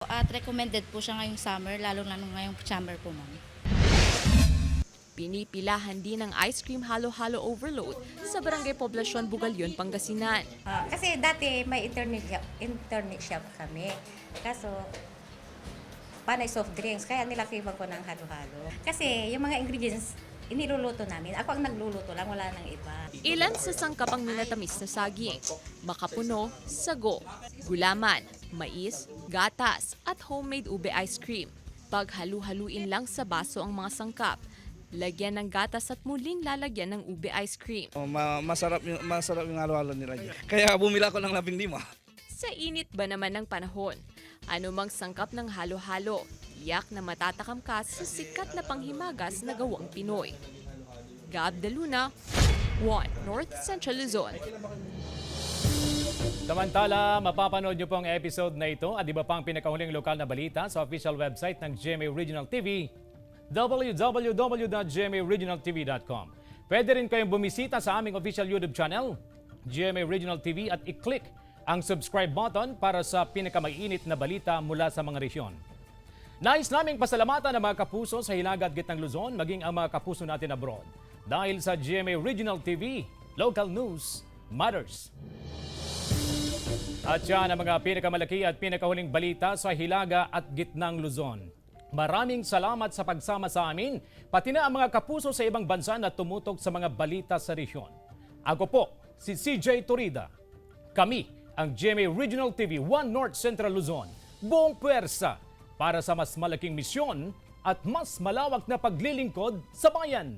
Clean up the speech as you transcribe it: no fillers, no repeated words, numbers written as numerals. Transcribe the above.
At recommended po siya ngayong summer, lalo na ngayong summer po, ma'am. Pinipilahan din ng ice cream halo-halo overload sa Barangay Poblasyon, Bugalyon, Pangasinan. Kasi dati may internet shop kami. Kaso, panay soft drinks, kaya nilakiban ko ng halo-halo. Kasi yung mga ingredients, iniluluto namin. Ako ang nagluluto lang, wala nang iba. Ilan sa sangkapang minatamis na saging, makapuno, sago, gulaman, mais, gatas at homemade ube ice cream. Paghalu-haluin lang sa baso ang mga sangkap, lagyan ng gatas at muling lalagyan ng ube ice cream. Masarap yung halo-halo nila dyan. Kaya bumila ko ng 15. Sa init ba naman ng panahon, anumang sangkap ng halo-halo, yak na matatakam ka sa sikat na panghimagas na gawang Pinoy. Gab de Luna, 1 North Central Luzon. Samantala, mapapanood niyo po ang episode na ito at iba pang pinakahuling lokal na balita sa official website ng GMA Regional TV, www.gmaregionaltv.com. Pwede rin kayong bumisita sa aming official YouTube channel, GMA Regional TV, at i-click ang subscribe button para sa pinakamainit na balita mula sa mga resyon. Nais naming pasalamatan ang mga kapuso sa Hilaga at Gitnang Luzon, maging ang mga kapuso natin abroad. Dahil sa GMA Regional TV, local news matters. At yan ang mga pinakamalaki at pinakahuling balita sa Hilaga at Gitnang Luzon. Maraming salamat sa pagsama sa amin, pati na ang mga kapuso sa ibang bansa na tumutok sa mga balita sa resyon. Ako po, si CJ Torida. Kami, ang GMA Regional TV 1 North Central Luzon. Buong puwersa para sa mas malaking misyon at mas malawak na paglilingkod sa bayan.